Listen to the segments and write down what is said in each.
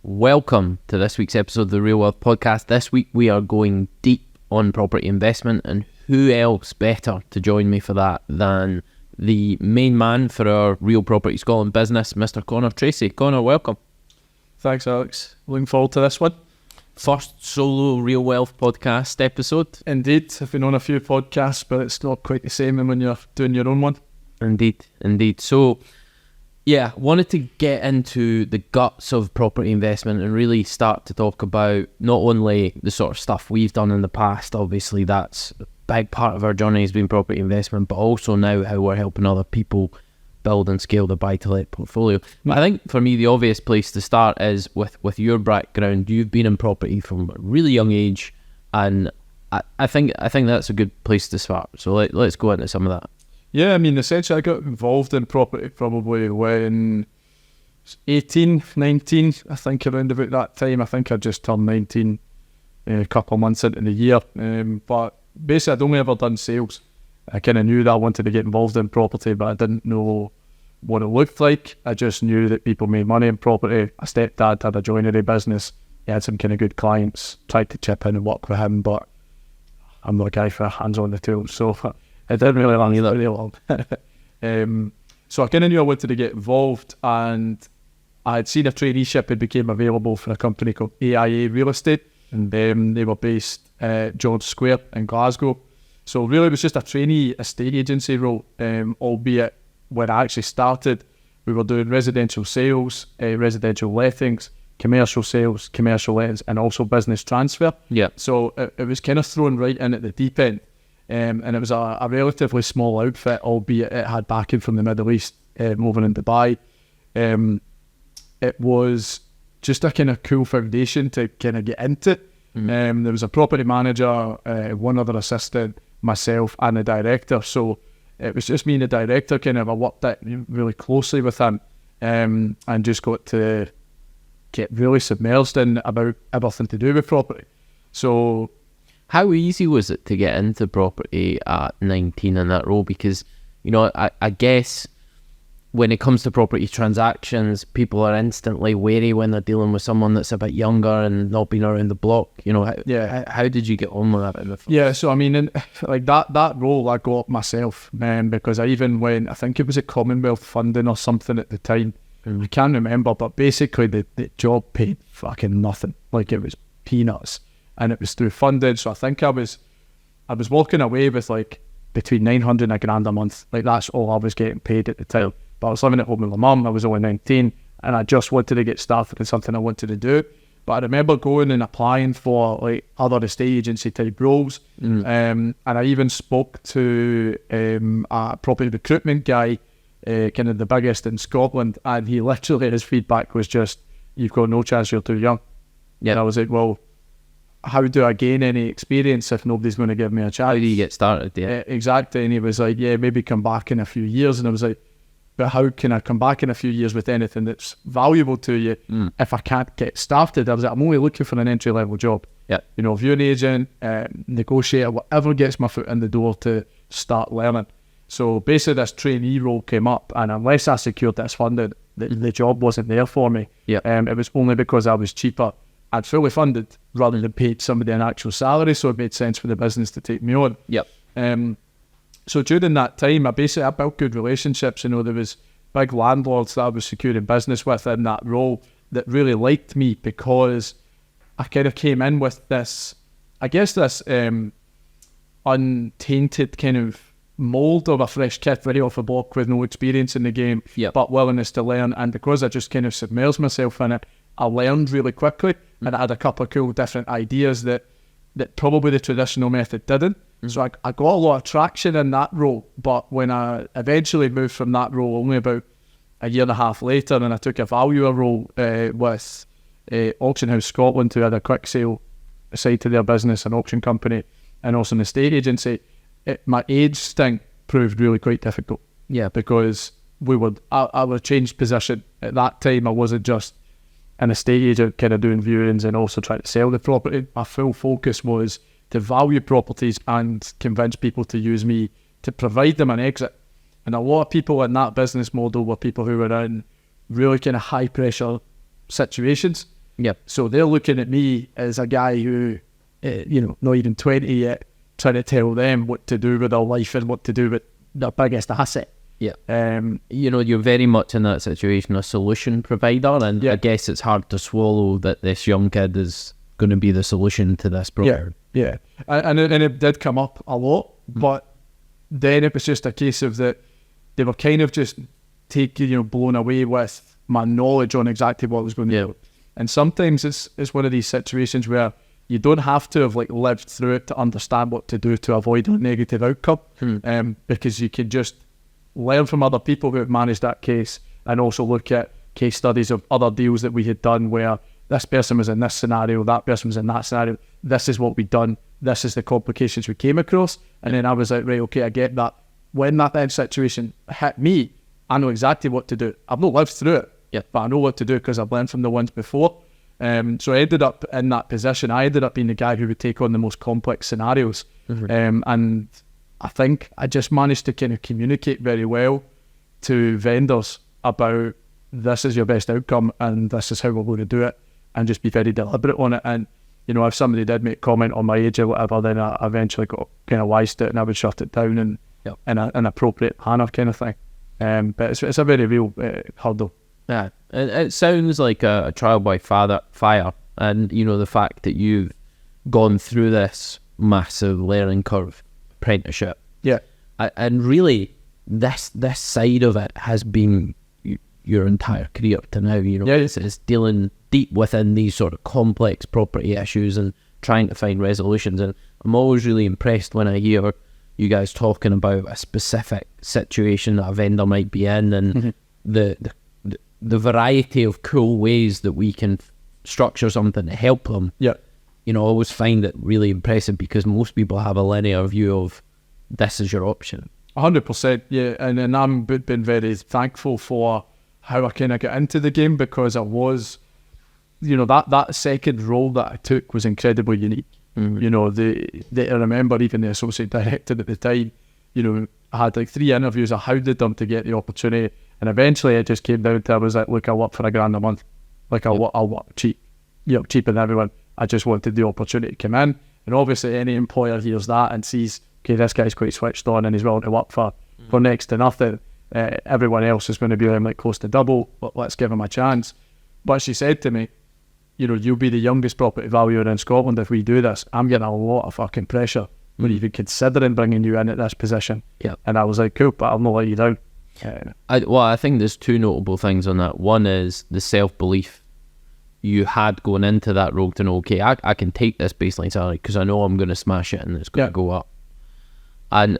Welcome to this week's episode of the Real Wealth Podcast. This week we are going deep on property investment, and who else better to join me for that than the main man for our Real Property Scotland business, Mr. Conar Tracey. Conar, welcome. Thanks, Alex. Looking forward to this one. First solo Real Wealth Podcast episode. Indeed. I've been on a few podcasts, but it's not quite the same when you're doing your own one. Indeed. So, yeah, wanted to get into the guts of property investment and really start to talk about not only the sort of stuff we've done in the past, obviously that's a big part of our journey has been property investment, but also now how we're helping other people build and scale the buy-to-let portfolio. But I think for me the obvious place to start is with your background. You've been in property from a really young age, and I think that's a good place to start. So let's go into some of that. Yeah, I mean, essentially I got involved in property probably when 18, 19, I think around about that time. I think I just turned 19 a couple of months into the year. But basically I'd only ever done sales. I kind of knew that I wanted to get involved in property, but I didn't know what it looked like. I just knew that people made money in property. My stepdad had a joinery business. He had some kind of good clients, tried to chip in and work with him, but I'm not a guy for hands on the tools, so it didn't really last really long. So I kind of knew I wanted to get involved, and I had seen a traineeship had became available for a company called AIA Real Estate, and they were based at George Square in Glasgow. So really it was just a trainee estate agency role, albeit when I actually started, we were doing residential sales, residential lettings, commercial sales, commercial lettings, and also business transfer. Yeah. So it was kind of thrown right in at the deep end. And it was a relatively small outfit, albeit it had backing from the Middle East, over in Dubai. It was just a kind of cool foundation to kind of get into. There was a property manager, one other assistant, myself, and the director. So it was just me and the director kind of, I worked it really closely with him, and just got to get really submerged in about everything to do with property. So how easy was it to get into property at 19 in that role? Because, you know, I guess when it comes to property transactions, people are instantly wary when they're dealing with someone that's a bit younger and not been around the block. You know, how did you get on with that? Yeah, so I mean, like that role I got myself, because I even went, I think it was a Commonwealth funding or something at the time. I can't remember, but basically the job paid fucking nothing. Like it was peanuts. And it was through funding, so I think I was walking away with like between 900 and $1,000 a month. Like that's all I was getting paid at the time. But I was living at home with my mum. I was only 19, and I just wanted to get started in something I wanted to do. But I remember going and applying for like other estate agency type roles, and I even spoke to a property recruitment guy, kind of the biggest in Scotland, and he literally, his feedback was just, "You've got no chance. You're too young." Yeah. And I was like, well, how do I gain any experience if nobody's going to give me a chance? How do you get started? Yeah, exactly. And he was like, yeah, maybe come back in a few years. And I was like, but how can I come back in a few years with anything that's valuable to you if I can't get started? I was like, I'm only looking for an entry-level job. Yeah. You know, view an agent, negotiator, whatever gets my foot in the door to start learning. So basically this trainee role came up, and unless I secured this funding, the job wasn't there for me. Yeah. It was only because I was cheaper and fully funded rather than paid somebody an actual salary, so it made sense for the business to take me on. Yep. So during that time, I built good relationships. You know, there was big landlords that I was securing business with in that role that really liked me because I kind of came in with this, I guess this untainted kind of mould of a fresh kid right off the block with no experience in the game, but willingness to learn. And because I just kind of submerged myself in it, I learned really quickly, and I had a couple of cool different ideas that probably the traditional method didn't. So I got a lot of traction in that role, but when I eventually moved from that role only about a year and a half later, and I took a valuer role with Auction House Scotland, who had a quick sale side to their business, an auction company, and also an estate agency, my age stint proved really quite difficult. Yeah. Because I would change position. At that time, I wasn't just an estate agent kind of doing viewings and also trying to sell the property. My full focus was to value properties and convince people to use me to provide them an exit. And a lot of people in that business model were people who were in really kind of high pressure situations. Yep. So they're looking at me as a guy who, not even 20 yet, trying to tell them what to do with their life and what to do with their biggest asset. Yeah. You're very much in that situation, a solution provider, and I guess it's hard to swallow that this young kid is going to be the solution to this problem. Yeah. And it did come up a lot, but then it was just a case of that they were kind of just blown away with my knowledge on exactly what I was going to do. And sometimes it's one of these situations where you don't have to have lived through it to understand what to do to avoid a negative outcome, because you can just learn from other people who have managed that case, and also look at case studies of other deals that we had done where this person was in this scenario, that person was in that scenario, this is what we'd done, this is the complications we came across. And then I was like, right, okay, I get that. When that then situation hit me, I know exactly what to do. I've not lived through it, but I know what to do because I've learned from the ones before. So I ended up in that position. I ended up being the guy who would take on the most complex scenarios. And I think I just managed to kind of communicate very well to vendors about this is your best outcome and this is how we're going to do it, and just be very deliberate on it. And, if somebody did make a comment on my age or whatever, then I eventually got kind of wise to it and I would shut it down in an appropriate manner kind of thing. But it's a very real hurdle. Yeah, it sounds like a trial by fire, and the fact that you've gone through this massive learning curve, apprenticeship. Yeah, and really, this side of it has been your entire career up to now. It's dealing deep within these sort of complex property issues and trying to find resolutions. And I'm always really impressed when I hear you guys talking about a specific situation that a vendor might be in, and the variety of cool ways that we can structure something to help them. Yeah. I always find it really impressive, because most people have a linear view of this is your option. 100%, yeah. And I'm been very thankful for how I kind of got into the game, because it was, that second role that I took was incredibly unique. I remember even the associate director at the time, I had 3 interviews. I hounded them to get the opportunity, and eventually it just came down to, I was like, look, I'll work for $1,000 a month. I'll work cheap, cheaper than everyone. I just wanted the opportunity to come in. And obviously any employer hears that and sees, okay, this guy's quite switched on and he's willing to work for next to nothing. Everyone else is going to be close to double, but let's give him a chance. But she said to me, you'll be the youngest property valuer in Scotland if we do this. I'm getting a lot of fucking pressure. We're even considering bringing you in at this position. Yeah. And I was like, cool, but I'll not let you down. I think there's 2 notable things on that. One is the self-belief you had going into that role to know, okay, I can take this baseline salary because I know I'm going to smash it and it's going to go up. And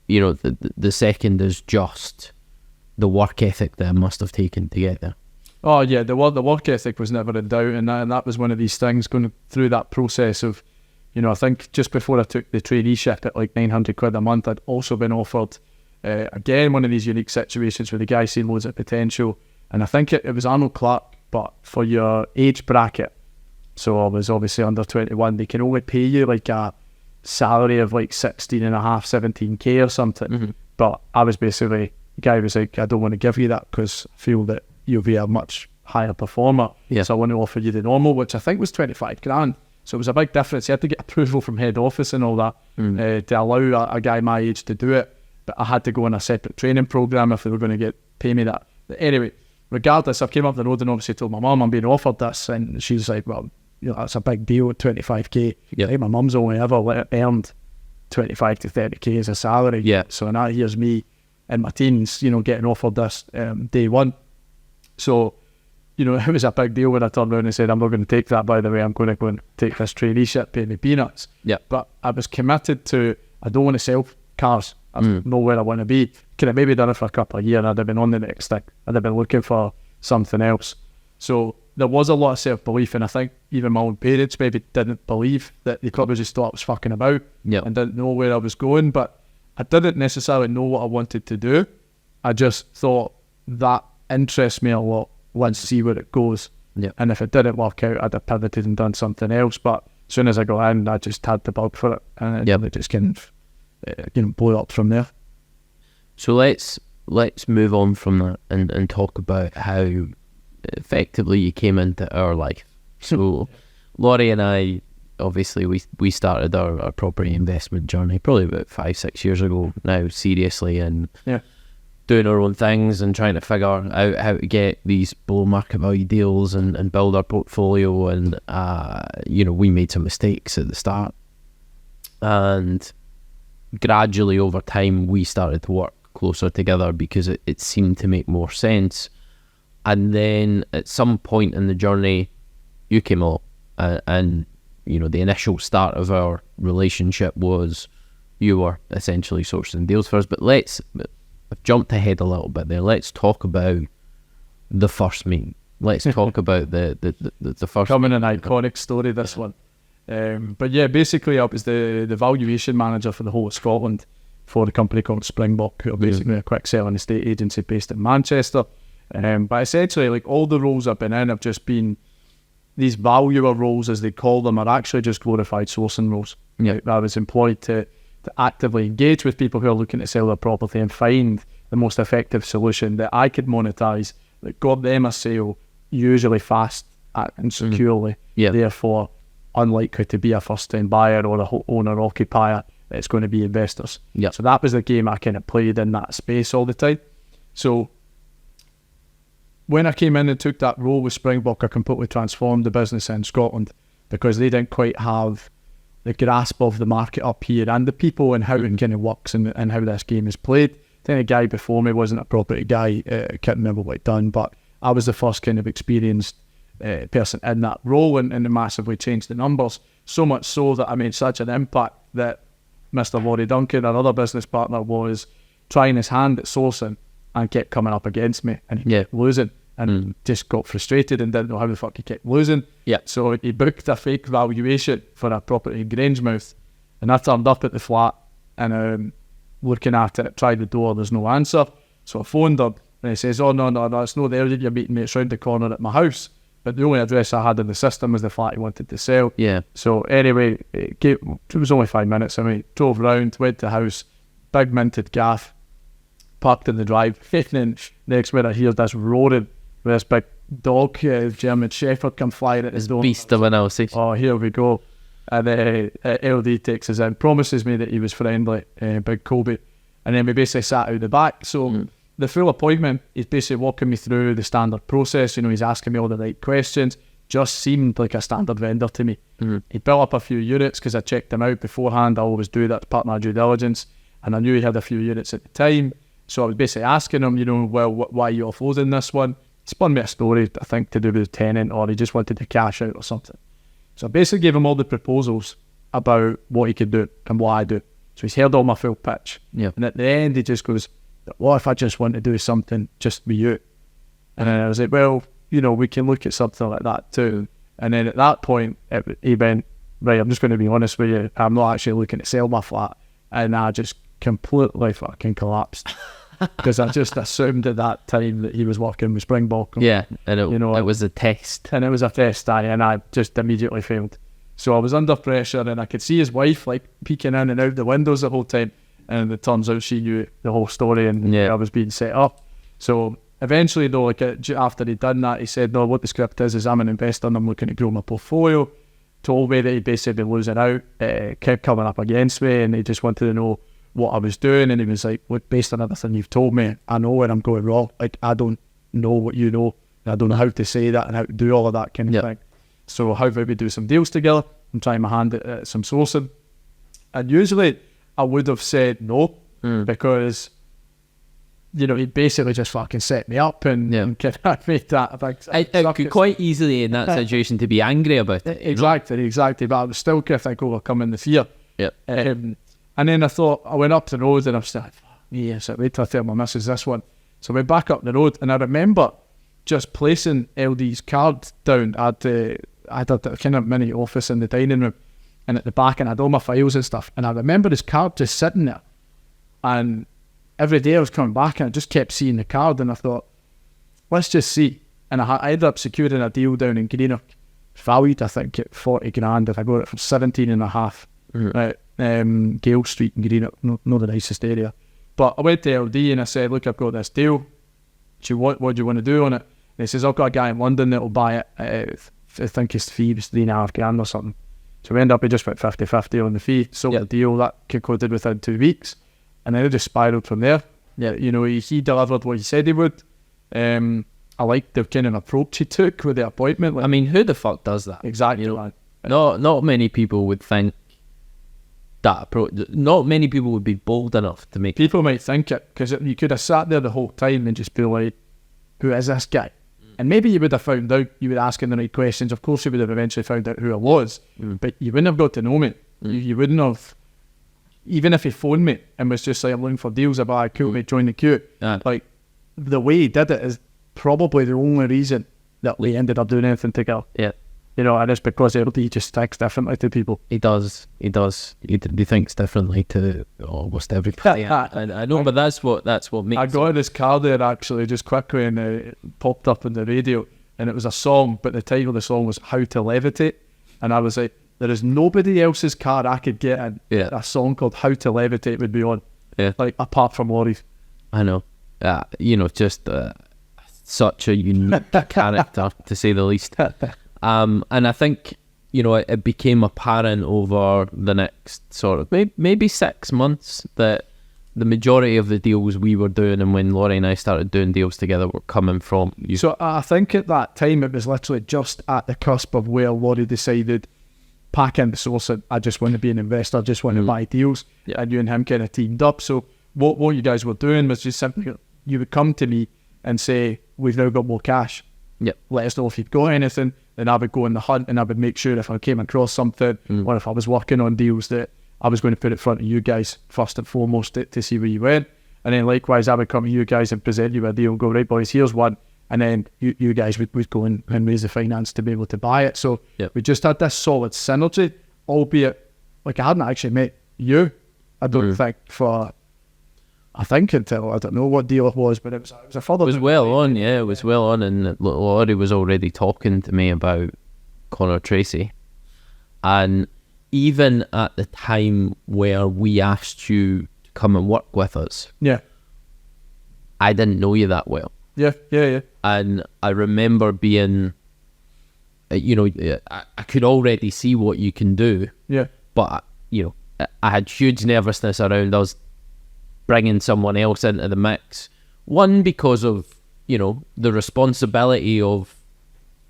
the second is just the work ethic that I must have taken to get there. Oh yeah, the work ethic was never in doubt, and that was one of these things going through that process of, I think just before I took the traineeship at £900 a month, I'd also been offered, again, one of these unique situations where the guy seen loads of potential, and I think it was Arnold Clark, but for your age bracket, so I was obviously under 21, they can only pay you a salary of 16.5, 17k or something. But I was basically, the guy was like, I don't want to give you that because I feel that you'll be a much higher performer. So I want to offer you the normal, which I think was 25 grand. So it was a big difference. You had to get approval from head office and all that to allow a guy my age to do it. But I had to go on a separate training program if they were going to pay me that. But anyway, regardless, I came up the road and obviously told my mum I'm being offered this, and she's like, well, that's a big deal at 25k. Like, my mum's only ever earned 25 to 30k as a salary. So now here's me in my teens, getting offered this day one. So, it was a big deal when I turned around and said, I'm not going to take that, by the way, I'm going to go and take this traineeship, pay me peanuts. But I was committed to, I don't want to sell cars. I know where I want to be. Could have maybe done it for a couple of years and I'd have been on the next thing. I'd have been looking for something else. So there was a lot of self-belief, and I think even my own parents maybe didn't believe that. They probably just thought I was fucking about and didn't know where I was going. But I didn't necessarily know what I wanted to do. I just thought that interests me a lot. Let's see where it goes. And if it didn't work out, I'd have pivoted and done something else. But as soon as I got in, I just had the bug for it, and it just kind of blew up from there. So let's move on from that and talk about how effectively you came into our life. So Laurie and I, obviously, we started our property investment journey probably about 5-6 years ago now, seriously, and doing our own things and trying to figure out how to get these below market value deals and build our portfolio. And we made some mistakes at the start, and gradually over time we started to work closer together because it seemed to make more sense. And then at some point in the journey you came along, and the initial start of our relationship was you were essentially sourcing deals for us. But I've jumped ahead a little bit there. Let's talk about the first meeting. Let's talk about the first. Coming an iconic story, this one. But yeah, basically I was the valuation manager for the whole of Scotland for the company called Springbok, who are basically a quick selling estate agency based in Manchester. But essentially, like, all the roles I've been in have just been these valuer roles, as they call them, are actually just glorified sourcing roles. I was employed to actively engage with people who are looking to sell their property and find the most effective solution that I could monetize, that got them a sale, usually fast and securely. Therefore, unlikely to be a first-time buyer or a owner-occupier. It's going to be investors. So that was the game I kind of played in that space all the time. So when I came in and took that role with Springbok, I completely transformed the business in Scotland, because they didn't quite have the grasp of the market up here and the people and how it kind of works and how this game is played. I think the guy before me wasn't a property guy. I can't remember what he'd done, but I was the first kind of experienced person in that role, and it massively changed the numbers. So much so that I made such an impact that Mr. Laurie Duncan, our other business partner, was trying his hand at sourcing and kept coming up against me, and he kept losing, and just got frustrated and didn't know how the fuck he kept losing. So he booked a fake valuation for a property in Grangemouth, and I turned up at the flat and looking at it, tried the door, there's no answer. So I phoned him and he says, oh no, it's not there that you're meeting me, it's round the corner at my house. But the only address I had in the system was the flat he wanted to sell. So anyway, it was only 5 minutes. I mean, drove round, went to the house, big minted gaff, parked in the drive. And then next minute I hear this roaring with this big dog, German Shepherd, come flying at his door. Beast of analysis. Oh, here we go. And LD takes us in, promises me that he was friendly, Big Kobe. And then we basically sat out the back. So the full appointment, he's basically walking me through the standard process. He's asking me all the right questions. Just seemed like a standard vendor to me. He built up a few units because I checked them out beforehand. I always do that as part of my due diligence. And I knew he had a few units at the time. So I was basically asking him, well, why are you offloading this one? He spun me a story, I think, to do with the tenant, or he just wanted to cash out or something. So I basically gave him all the proposals about what he could do and what I do. So he's heard all my full pitch. And at the end, he just goes, what if I just want to do something just with you? And then I was like, well, we can look at something like that too. And then at that point, he went, right, I'm just going to be honest with you, I'm not actually looking to sell my flat. And I just completely fucking collapsed. Because I just assumed at that time that he was working with Springbok. And it was a test. And it was a test, and I just immediately failed. So I was under pressure, and I could see his wife like peeking in and out the windows the whole time. And it turns out she knew the whole story, and I was being set up. So eventually, though, after he'd done that, he said, no, what the script is I'm an investor and I'm looking to grow my portfolio. Told me that he'd basically been losing out, kept coming up against me, and he just wanted to know what I was doing. And he was like, look, based on everything you've told me, I know where I'm going wrong. Like, I don't know what you know. I don't know how to say that and how to do all of that kind of thing. So how about we do some deals together? I'm trying my hand at some sourcing. And usually I would have said no, because he basically just fucking set me up and kind of made that. I could quite easily in that situation to be angry about it. Exactly. But I was still kind of like overcoming the fear. And then I went up the road and I was like, yes, I wait till I tell my missus this one. So I went back up the road, and I remember just placing LD's card down. I had a kind of mini office in the dining room, and at the back, and I had all my files and stuff. And I remember his card just sitting there. And every day I was coming back and I just kept seeing the card, and I thought, let's just see. And I ended up securing a deal down in Greenock, valued I think at 40 grand, and I got it for 17 and a half. Right. Gale Street in Greenock, not the nicest area. But I went to LD and I said, look, I've got this deal. What do you want to do on it? And he says, I've got a guy in London that'll buy it at I think his fee was $3.5 or something. So we ended up, we just went 50-50 on the fee. Sold the deal, that concluded within 2 weeks. And then it just spiraled from there. Yeah, you know, he delivered what he said he would. I liked the kind of approach he took with the appointment. I mean, who the fuck does that? Exactly. You know, not many people would think that approach. Not many people would be bold enough to make. People might think it, because you could have sat there the whole time and just be like, who is this guy? And maybe you would have found out, you were asking the right questions. Of course, you would have eventually found out who I was, but you wouldn't have got to know me. You wouldn't have, even if he phoned me and was just like, I'm looking for deals, I'd be like, cool, mate, join the queue. Like, the way he did it is probably the only reason that we ended up doing anything together. Yeah. You know, and it's because he just thinks differently to people. He does. He thinks differently to almost everybody. I know, but that's what makes. I got in his car there actually, just quickly, and it popped up on the radio, and it was a song, but the title of the song was "How to Levitate," and I was like, there is nobody else's car I could get in. Yeah. A song called "How to Levitate" would be on. Yeah. Like, apart from Laurie's. I know. You know, just such a unique character, to say the least. And I think, you know, it became apparent over the next sort of maybe 6 months that the majority of the deals we were doing, and when Laurie and I started doing deals together, were coming from you. So I think at that time it was literally just at the cusp of where Laurie decided, pack in the sourcing, I just want to be an investor, I just want to buy deals, and you and him kind of teamed up. So what you guys were doing was just simply, you would come to me and say, we've now got more cash. Yep. Let us know if you've got anything. Then I would go on the hunt, and I would make sure if I came across something, or if I was working on deals, that I was going to put it in front of you guys first and foremost to see where you went. And then likewise, I would come to you guys and present you with a deal and go, right boys, here's one. And then you guys would go and raise the finance to be able to buy it. So we just had this solid synergy, albeit, like, I hadn't actually met you, I don't think, for... I think until, I don't know what deal it was, but it was a further... It was well on, it was well on, and Laurie was already talking to me about Conar Tracey. And even at the time where we asked you to come and work with us, I didn't know you that well. Yeah. And I remember being, you know, I could already see what you can do. Yeah. But, you know, I had huge nervousness around us bringing someone else into the mix. One, because of, you know, the responsibility of,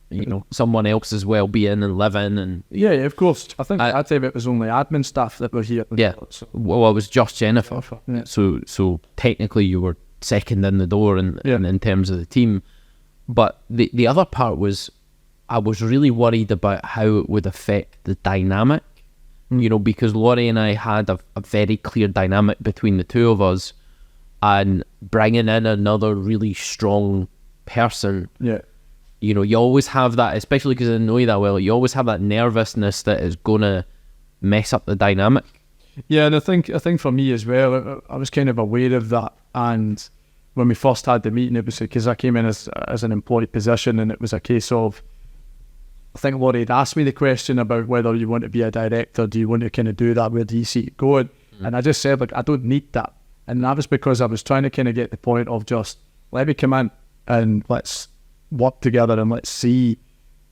you know, someone else's well-being and living, and of course. I think at that time it was only admin staff that were here. So. Well, it was just Jennifer. So technically you were second in the door in terms of the team. But the other part was, I was really worried about how it would affect the dynamic. You know, because Laurie and I had a very clear dynamic between the two of us, and bringing in another really strong person, you know, you always have that, especially because I didn't know you that well, you always have that nervousness that is going to mess up the dynamic. Yeah, and I think for me as well, I was kind of aware of that. And when we first had the meeting, it was because I came in as an employed position, and it was a case of, I think Laurie had asked me the question about whether you want to be a director, do you want to kind of do that, where do you see it going? And I just said, like, I don't need that. And that was because I was trying to kind of get the point of just, let me come in and let's work together and let's see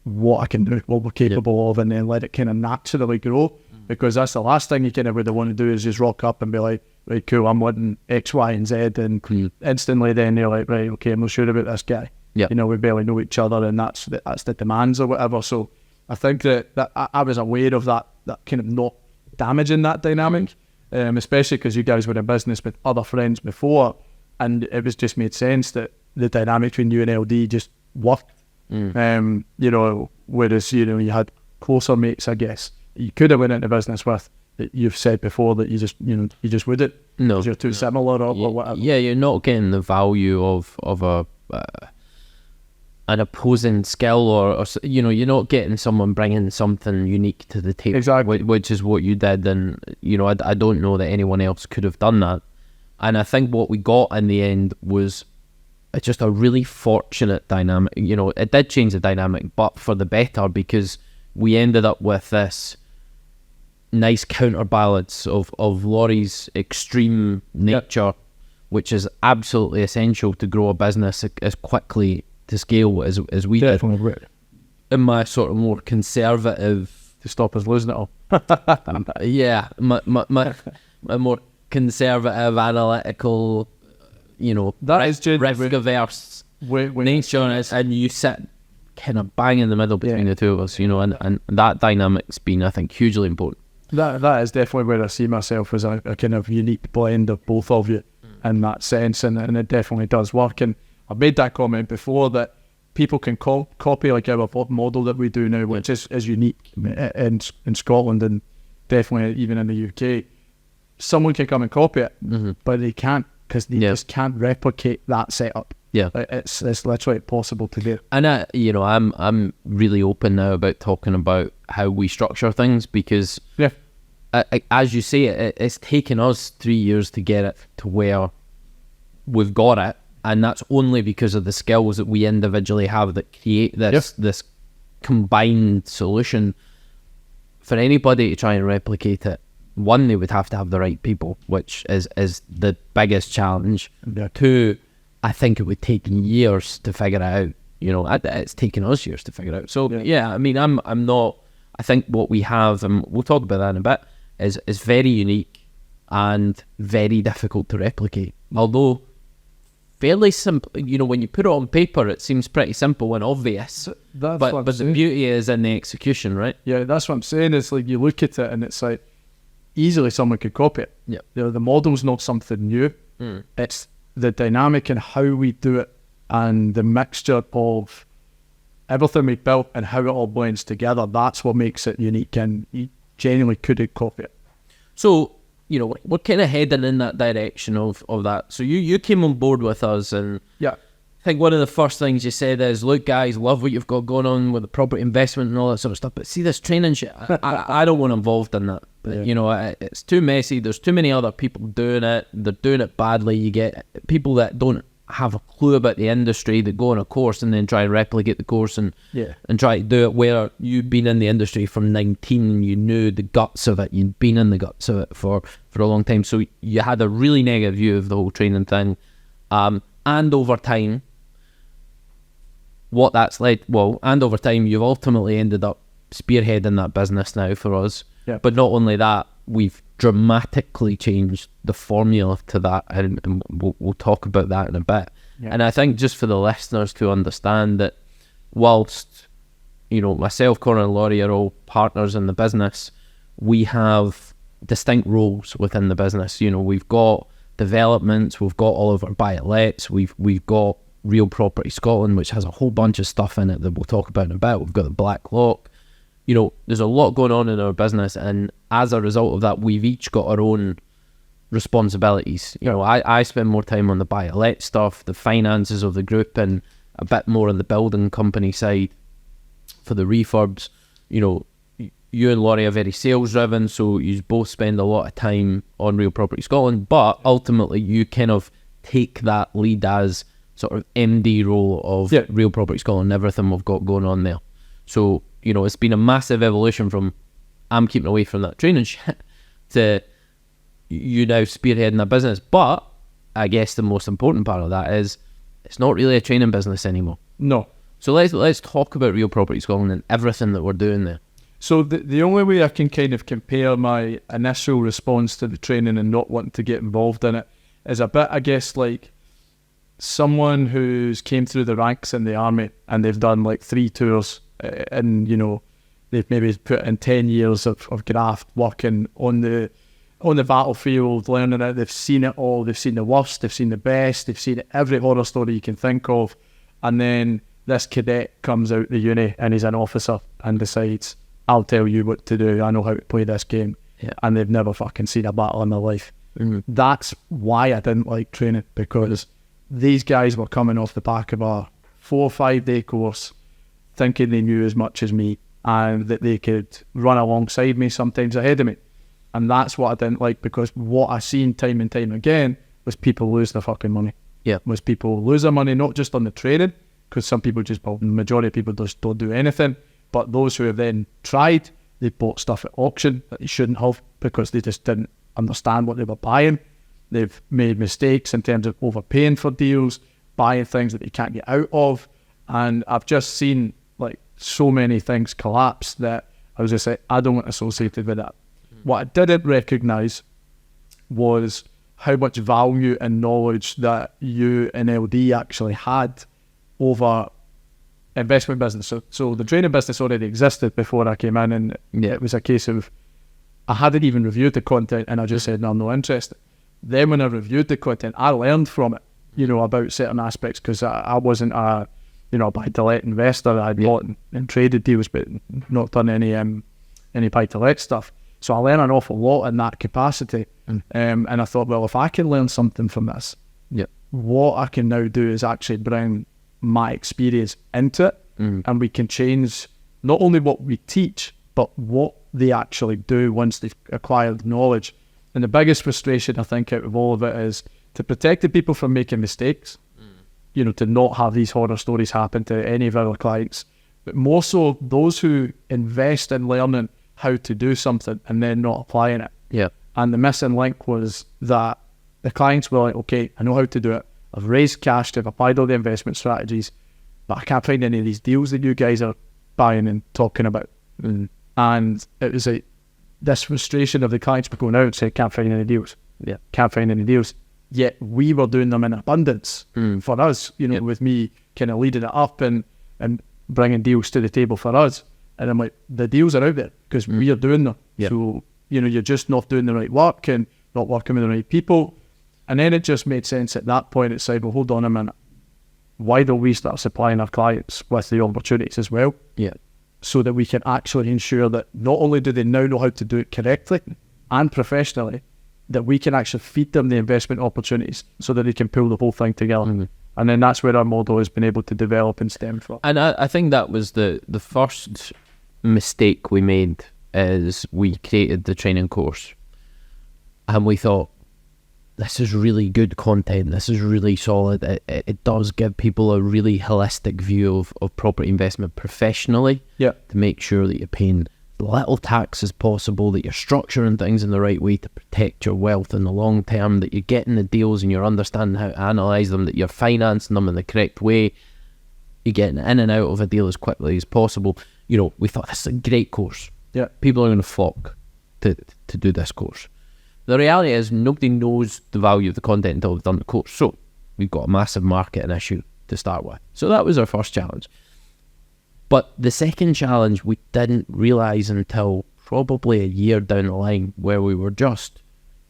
what I can do, what we're capable of, and then let it kind of naturally grow. Because that's the last thing you kind of would want to do, is just rock up and be like, right, cool, I'm wanting X, Y, and Z, and instantly then you're like, right, okay, I'm not sure about this guy. You know, we barely know each other, and that's the demands or whatever. So I think that I was aware of that kind of not damaging that dynamic, especially because you guys were in business with other friends before, and it was just made sense that the dynamic between you and LD just worked. You know, whereas, you know, you had closer mates, I guess, you could have went into business with, that you've said before that you just wouldn't. No, because you're too similar or whatever. Yeah, you're not getting the value of an opposing skill, or you know, you're not getting someone bringing something unique to the table. Exactly. Which is what you did, and you know, I don't know that anyone else could have done that. And I think what we got in the end was just a really fortunate dynamic. You know, it did change the dynamic, but for the better, because we ended up with this nice counterbalance of Laurie's extreme nature, which is absolutely essential to grow a business as quickly to scale as we did. in my sort of more conservative, to stop us losing it all. yeah, my more conservative, analytical, That is risk averse nature, and you sit kind of bang in the middle between the two of us, and that dynamic's been, I think, hugely important. That is definitely where I see myself as a kind of unique blend of both of you in that sense, and it definitely does work. And I've made that comment before that people can copy like our model that we do now, which is unique in Scotland and definitely even in the UK. Someone can come and copy it, but they can't, because they just can't replicate that setup. Yeah, it's literally impossible to do. And I'm really open now about talking about how we structure things, because as you say, it's taken us 3 years to get it to where we've got it, and that's only because of the skills that we individually have that create this combined solution. For anybody to try and replicate it, one, they would have to have the right people, which is the biggest challenge. Two, I think it would take years to figure it out. It's taken us years to figure it out. So I mean, I'm not. I think what we have, and we'll talk about that in a bit, is very unique and very difficult to replicate. Although fairly simple. When you put it on paper, it seems pretty simple and obvious. But the beauty is in the execution, right? Yeah, that's what I'm saying. It's like you look at it and it's like easily someone could copy it. Yeah, the model's not something new. It's the dynamic and how we do it, and the mixture of everything we built and how it all blends together. That's what makes it unique, and you genuinely couldn't copy it. So we're kind of heading in that direction of that. So you came on board with us, and I think one of the first things you said is, look guys, love what you've got going on with the property investment and all that sort of stuff, but see this training shit, I don't want involved in that. But, it's too messy. There's too many other people doing it. They're doing it badly. You get people that don't have a clue about the industry that go on a course and then try and replicate the course and try to do it, where you've been in the industry from 19 and you knew the guts of it. You'd been in the guts of it for a long time. So you had a really negative view of the whole training thing. And over time, what that's led, and over time, you've ultimately ended up spearheading that business now for us. Yeah. But not only that, we've dramatically changed the formula to that, and we'll talk about that in a bit. Yeah. And I think just for the listeners to understand that whilst, myself, Conar and Laurie are all partners in the business, we have distinct roles within the business. We've got developments, we've got all of our buy-to-lets, we've got Real Property Scotland, which has a whole bunch of stuff in it that we'll talk about in a bit. We've got the Black Lock. There's a lot going on in our business, and as a result of that, we've each got our own responsibilities. I spend more time on the buy-to-let stuff, the finances of the group, and a bit more on the building company side for the refurbs. You and Laurie are very sales driven, so you both spend a lot of time on Real Property Scotland, but ultimately you kind of take that lead as sort of MD role of Real Property Scotland and everything we've got going on there. So it's been a massive evolution from I'm keeping away from that training shit to you now spearheading a business. But I guess the most important part of that is it's not really a training business anymore. No. So let's talk about Real Property Scotland and everything that we're doing there. So the only way I can kind of compare my initial response to the training and not wanting to get involved in it is a bit, I guess, like someone who's came through the ranks in the army and they've done like 3 tours, and they've maybe put in 10 years of graft working on the battlefield, learning it. They've seen it all. They've seen the worst, they've seen the best, they've seen every horror story you can think of. And then this cadet comes out the uni and he's an officer and decides, I'll tell you what to do, I know how to play this game. And they've never fucking seen a battle in their life. That's why I didn't like training, because these guys were coming off the back of a 4 or 5 day course thinking they knew as much as me and that they could run alongside me, sometimes ahead of me. And that's what I didn't like, because what I seen time and time again was people lose their fucking money. Was people lose their money, not just on the training, because some people the majority of people just don't do anything, but those who have then tried, they bought stuff at auction that they shouldn't have because they just didn't understand what they were buying. They've made mistakes in terms of overpaying for deals, buying things that they can't get out of. And I've just seen like so many things collapsed that I was just like, I don't want associated with that. What I didn't recognise was how much value and knowledge that you and LD actually had over investment business. So the training business already existed before I came in, and it was a case of I hadn't even reviewed the content, and I just said, no, I'm not interested. Then when I reviewed the content, I learned from it, about certain aspects, because I wasn't a buy-to-let investor. I'd bought and traded deals, but not done any buy-to-let stuff. So I learned an awful lot in that capacity. And I thought, well, if I can learn something from this, what I can now do is actually bring my experience into it, and we can change not only what we teach, but what they actually do once they've acquired knowledge. And the biggest frustration, I think, out of all of it is to protect the people from making mistakes, to not have these horror stories happen to any of our clients, but more so those who invest in learning how to do something and then not applying it. Yeah. And the missing link was that the clients were like, okay, I know how to do it. I've raised cash to have applied all the investment strategies, but I can't find any of these deals that you guys are buying and talking about. And it was like this frustration of the clients were going out and saying, can't find any deals. Can't find any deals. Yet we were doing them in abundance for us, with me kind of leading it up and bringing deals to the table for us. And I'm like, the deals are out there because we are doing them. So, you're just not doing the right work and not working with the right people. And then it just made sense at that point. It's like, well, hold on a minute. Why don't we start supplying our clients with the opportunities as well? So that we can actually ensure that not only do they now know how to do it correctly and professionally, that we can actually feed them the investment opportunities so that they can pull the whole thing together. And then that's where our model has been able to develop and stem from. And I think that was the first mistake we made, is we created the training course and we thought, this is really good content, this is really solid, it does give people a really holistic view of property investment professionally, to make sure that you're paying as little tax as possible, that you're structuring things in the right way to protect your wealth in the long term, that you're getting the deals and you're understanding how to analyse them, that you're financing them in the correct way, you're getting in and out of a deal as quickly as possible. We thought, this is a great course. People are going to flock to do this course. The reality is nobody knows the value of the content until they've done the course. So we've got a massive marketing issue to start with. So that was our first challenge. But the second challenge we didn't realise until probably a year down the line, where we were just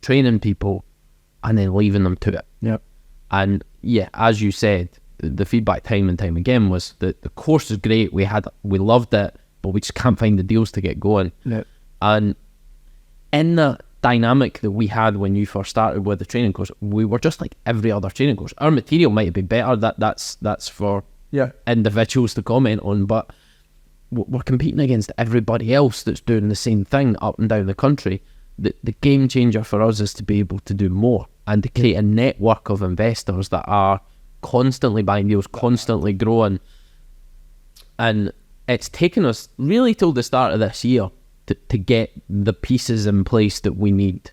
training people and then leaving them to it. And as you said, the feedback time and time again was that the course is great, we loved it, but we just can't find the deals to get going. And in the dynamic that we had when you first started with the training course, we were just like every other training course. Our material might have been better, that's for individuals to comment on, but we're competing against everybody else that's doing the same thing up and down the country. The game changer for us is to be able to do more and to create a network of investors that are constantly buying deals, constantly growing. And it's taken us really till the start of this year to get the pieces in place that we need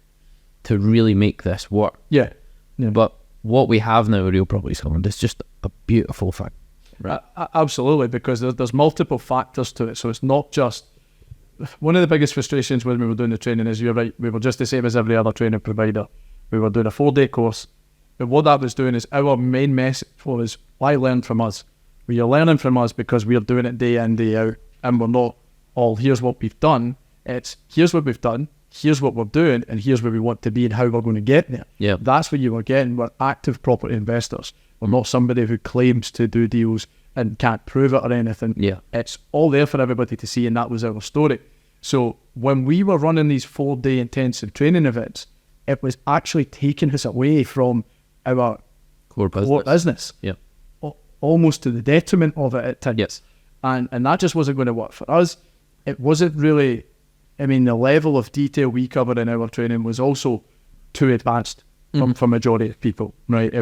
to really make this work. But what we have now, Real Property Scotland, is just a beautiful thing. Right. Absolutely, because there's multiple factors to it. So it's not just... One of the biggest frustrations when we were doing the training is, you're right, we were just the same as every other training provider. We were doing a 4-day course. But what that was doing is, our main message was, why learn from us? Well, you're learning from us because we're doing it day in, day out. And we're not all, here's what we've done. It's, here's what we've done, here's what we're doing, and here's where we want to be and how we're going to get there. That's what you were getting. We're active property investors. We're not somebody who claims to do deals and can't prove it or anything. It's all there for everybody to see, and that was our story. So when we were running these 4-day intensive training events, it was actually taking us away from our core business. Almost to the detriment of it at times. And that just wasn't going to work for us. It wasn't really... the level of detail we covered in our training was also too advanced for majority of people, right?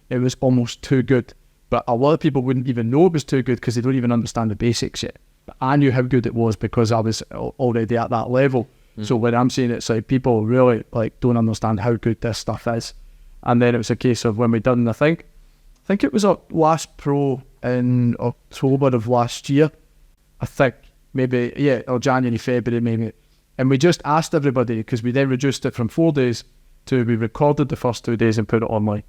It was almost too good. But a lot of people wouldn't even know it was too good because they don't even understand the basics yet. But I knew how good it was because I was already at that level. So when I'm saying it's like, people really don't understand how good this stuff is. And then it was a case of when we done, I think it was our last pro in October of last year. I think, maybe, or January, February, maybe. And we just asked everybody, because we then reduced it from 4 days to, we recorded the first 2 days and put it online.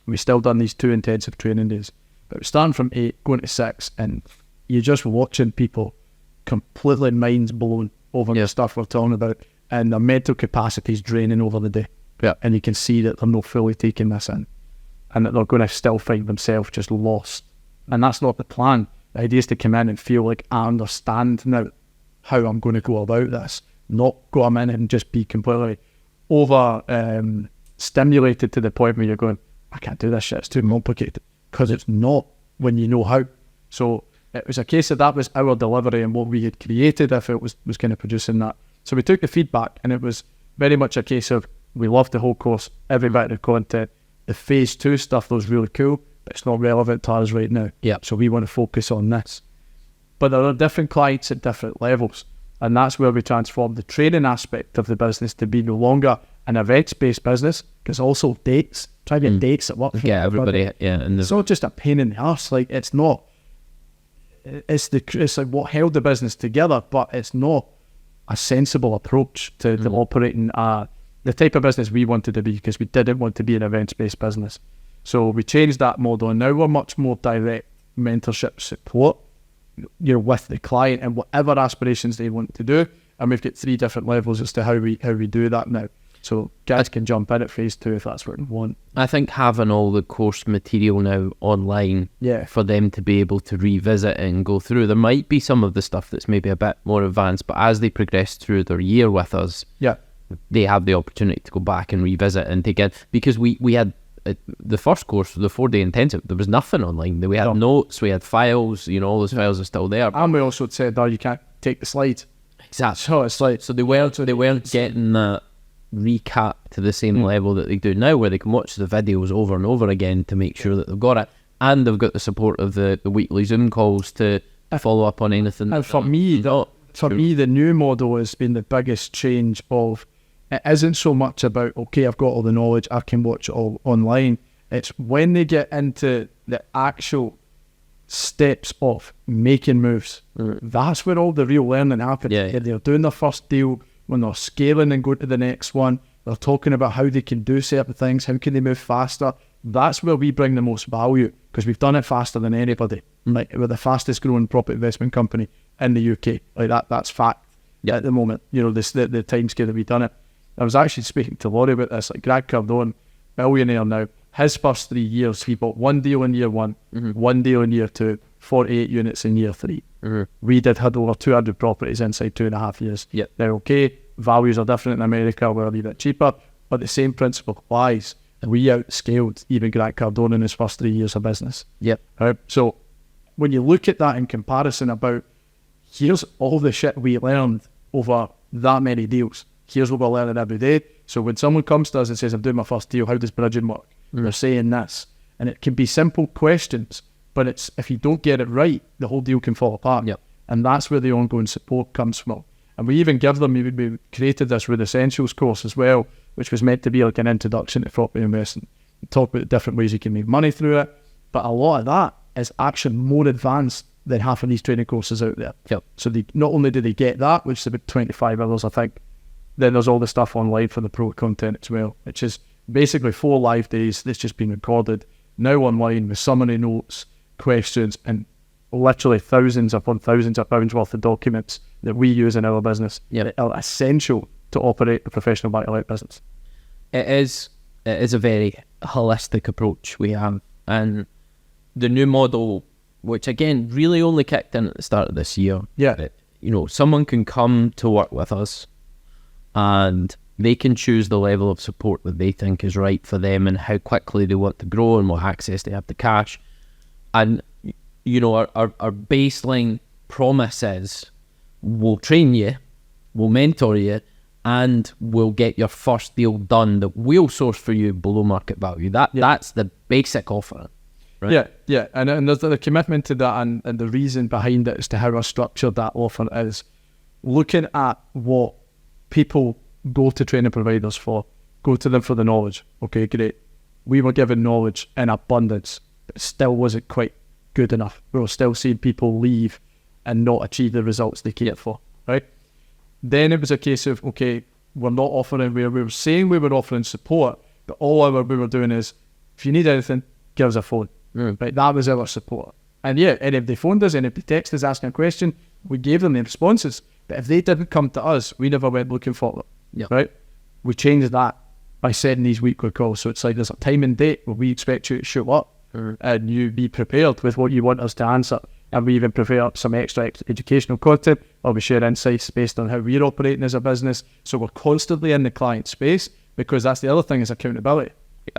We still done these 2 intensive training days. But we're starting from 8, going to 6, and you're just watching people completely minds blown over the stuff we're talking about, and their mental capacity is draining over the day. Yeah. And you can see that they're not fully taking this in, and that they're going to still find themselves just lost. And that's not the plan. The idea is to come in and feel like I understand now how I'm going to go about this, not go in and just be completely over stimulated to the point where you're going, I can't do this shit, it's too complicated, because it's not when you know how. So it was a case of that was our delivery and what we had created if it was kind of producing that. So we took the feedback, and it was very much a case of, we loved the whole course, every bit of the content. The phase 2 stuff was really cool, but it's not relevant to us right now. Yeah. So we want to focus on this. But there are different clients at different levels, and that's where we transform the training aspect of the business to be no longer an events-based business, because also dates, trying to get dates at work. Yeah, everybody. Yeah, and it's not just a pain in the arse. Like, it's not. It's like what held the business together, but it's not a sensible approach to operating the type of business we wanted to be, because we didn't want to be an events-based business. So we changed that model, and now we're much more direct mentorship support. You're with the client and whatever aspirations they want to do, and we've got 3 different levels as to how we do that now. So guys can jump in at phase 2 if that's what they want. I think having all the course material now online, for them to be able to revisit and go through, there might be some of the stuff that's maybe a bit more advanced, but as they progress through their year with us, they have the opportunity to go back and revisit and take in, because we had the first course, the 4-day intensive, there was nothing online. We had notes, we had files, all those files are still there. And we also said, you can't take the slides. Exactly. So it's like, so they weren't getting that recap to the same level that they do now, where they can watch the videos over and over again to make sure that they've got it, and they've got the support of the weekly Zoom calls to follow up on anything. And for me, the new model has been the biggest change of, it isn't so much about, okay, I've got all the knowledge, I can watch it all online. It's when they get into the actual steps of making moves. That's where all the real learning happens. They're doing their first deal, when they're scaling and going to the next one, they're talking about how they can do certain things, how can they move faster. That's where we bring the most value, because we've done it faster than anybody. Like, we're the fastest growing property investment company in the UK. Like that's fact at the moment. The time scale that we've done it. I was actually speaking to Laurie about this, like Greg Cardone, billionaire now, his first 3 years, he bought 1 deal in year 1, 1 deal in year 2, 48 units in year 3. We had over 200 properties inside 2.5 years. They're okay, values are different in America, we're a little bit cheaper, but the same principle applies. And we outscaled even Greg Cardone in his first 3 years of business. So when you look at that in comparison about, here's all the shit we learned over that many deals. Here's what we're learning every day. So when someone comes to us and says, I'm doing my first deal, how does bridging work? They're saying this. And it can be simple questions, but it's, if you don't get it right, the whole deal can fall apart. And that's where the ongoing support comes from. And we even give them, we created this with Essentials course as well, which was meant to be like an introduction to property investing. We talk about the different ways you can make money through it, but a lot of that is actually more advanced than half of these training courses out there. So not only do they get that, which is about 25 hours, I think, then there's all the stuff online for the pro content as well, which is basically 4 live days that's just been recorded, now online with summary notes, questions, and literally thousands upon thousands of pounds worth of documents that we use in our business that are essential to operate a professional buy-to-let business. It is a very holistic approach we have, and the new model, which again really only kicked in at the start of this year. Someone can come to work with us and they can choose the level of support that they think is right for them and how quickly they want to grow and what access they have to cash. And our baseline promise is, we'll train you, we'll mentor you, and we'll get your first deal done that we'll source for you below market value. That's the basic offer. Right? And there's the commitment to that, and the reason behind it as to how I structured that offer is looking at what people go to training providers for. Go to them for the knowledge. Okay, great. We were given knowledge in abundance, but still wasn't quite good enough. We were still seeing people leave and not achieve the results they cared for, right? Then it was a case of, okay, we're not offering where we were saying we were offering support, but all we were doing is, if you need anything, give us a phone, right? That was our support. And yeah, and if they phoned us and if they texted us asking a question, we gave them the responses. But if they didn't come to us, we never went looking for them, right? We changed that by setting these weekly calls. So it's like there's a time and date where we expect you to show up and you be prepared with what you want us to answer. And we even prepare some extra educational content, or we share insights based on how we're operating as a business. So we're constantly in the client space, because that's the other thing, is accountability.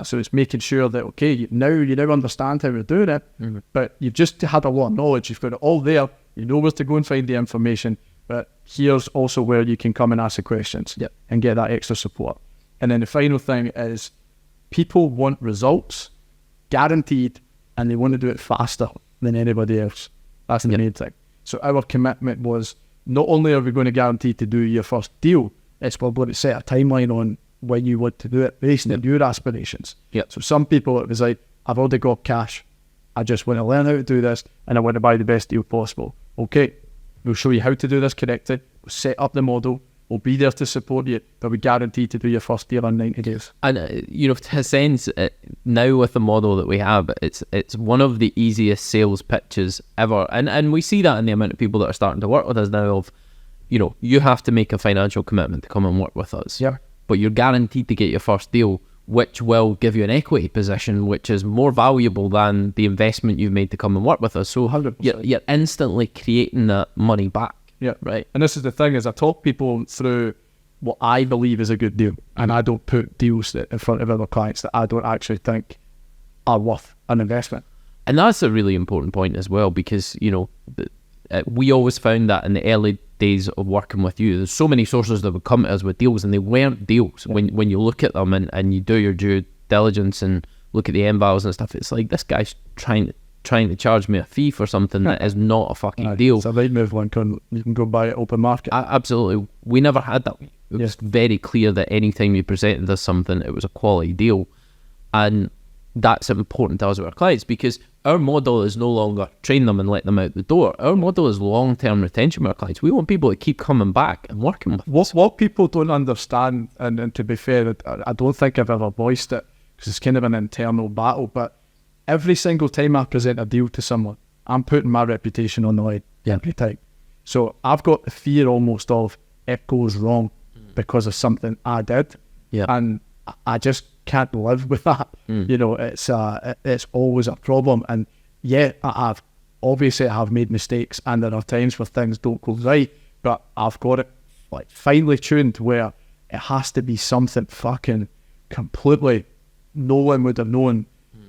So it's making sure that, okay, you now understand how we're doing it, but you've just had a lot of knowledge. You've got it all there. You know where to go and find the information. But here's also where you can come and ask the questions and get that extra support. And then the final thing is, people want results, guaranteed, and they want to do it faster than anybody else. That's the main thing. So our commitment was, not only are we going to guarantee to do your first deal, it's we're going to set a timeline on when you want to do it based on your aspirations. So some people, it was like, I've already got cash, I just want to learn how to do this, and I want to buy the best deal possible. Okay, we'll show you how to do this correctly, we'll set up the model, we'll be there to support you, but we guarantee to do your first deal in 90 days. And you know, to a sense, now with the model that we have, it's one of the easiest sales pitches ever, and we see that in the amount of people that are starting to work with us now. Of, you know, you have to make a financial commitment to come and work with us, but you're guaranteed to get your first deal, which will give you an equity position, which is more valuable than the investment you've made to come and work with us. So 100%. You're instantly creating that money back. Right. And this is the thing, is I talk people through what I believe is a good deal, and I don't put deals in front of other clients that I don't actually think are worth an investment. And that's a really important point as well, because, you know, we always found that in the early days of working with you, there's so many sources that would come to us with deals, and they weren't deals. When you look at them and you do your due diligence and look at the end values and stuff, it's like, this guy's trying to charge me a fee for something that is not a fucking deal. So they move one, you can go buy it open market. Absolutely. We never had that. It was very clear that anytime you presented us something, it was a quality deal. And that's important to us with our clients, because our model is no longer train them and let them out the door. Our model is long-term retention with our clients. We want people to keep coming back and working with us. What people don't understand, and to be fair, I don't think I've ever voiced it, because it's kind of an internal battle, but every single time I present a deal to someone, I'm putting my reputation on the line every time. So I've got the fear almost of it goes wrong because of something I did, and I just can't live with that. You know, it's always a problem. And I've made mistakes, and there are times where things don't go right, but I've got it like finely tuned where it has to be something fucking completely no one would have known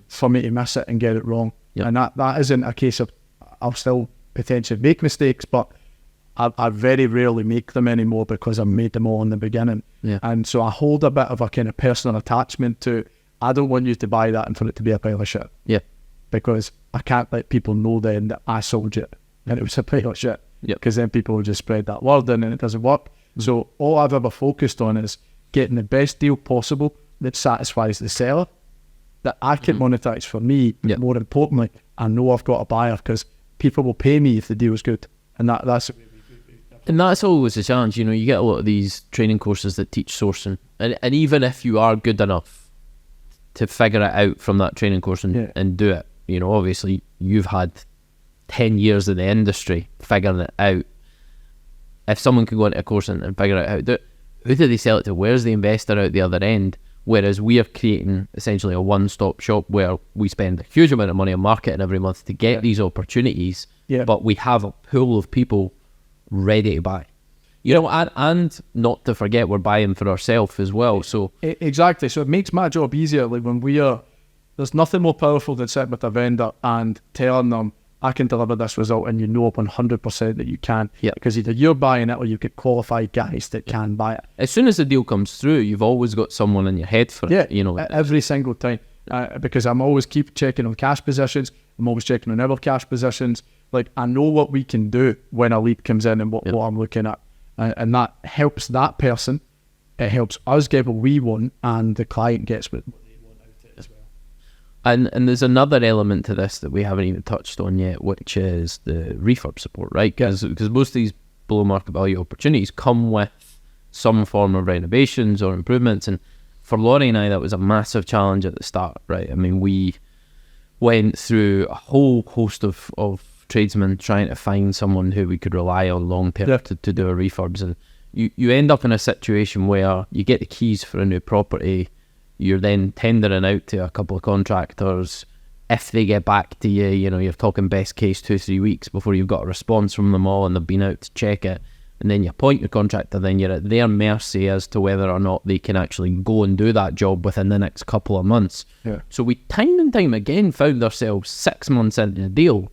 for me to miss it and get it wrong. And that isn't a case of, I'll still potentially make mistakes, but I very rarely make them anymore, because I made them all in the beginning. And so I hold a bit of a kind of personal attachment to, I don't want you to buy that and for it to be a pile of shit. Because I can't let people know then that I sold it and it was a pile of shit. Because then people will just spread that word and it doesn't work. So all I've ever focused on is getting the best deal possible that satisfies the seller, that I can monetize for me. More importantly, I know I've got a buyer, because people will pay me if the deal is good. And that's always a challenge. You know, you get a lot of these training courses that teach sourcing, and even if you are good enough to figure it out from that training course and do it, you know, obviously you've had 10 years in the industry figuring it out. If someone can go into a course and figure out how to do it, who do they sell it to? Where's the investor out the other end? Whereas we are creating essentially a one-stop shop where we spend a huge amount of money on marketing every month to get these opportunities, but we have a pool of people ready to buy. You know, and not to forget, we're buying for ourselves as well. So exactly. So it makes my job easier. Like when there's nothing more powerful than sitting with a vendor and telling them, I can deliver this result, and you know 100% that you can. Because either you're buying it or you get qualified guys that can buy it. As soon as the deal comes through, you've always got someone in your head for it. You know, every single time. Because I'm always keep checking on cash positions. I'm always checking on our cash positions. Like, I know what we can do when a lead comes in and what I'm looking at. And that helps that person. It helps us get what we want, and the client gets what they want out of it as well. And there's another element to this that we haven't even touched on yet, which is the refurb support, right? Because most of these below market value opportunities come with some form of renovations or improvements. And for Laurie and I, that was a massive challenge at the start, right? I mean, we went through a whole host of tradesmen trying to find someone who we could rely on long term to do our refurbs. And you end up in a situation where you get the keys for a new property, you're then tendering out to a couple of contractors. If they get back to you, you're talking best case 2-3 weeks before you've got a response from them all and they've been out to check it. And then you appoint your contractor, then you're at their mercy as to whether or not they can actually go and do that job within the next couple of months. Yeah. So we time and time again found ourselves 6 months into the deal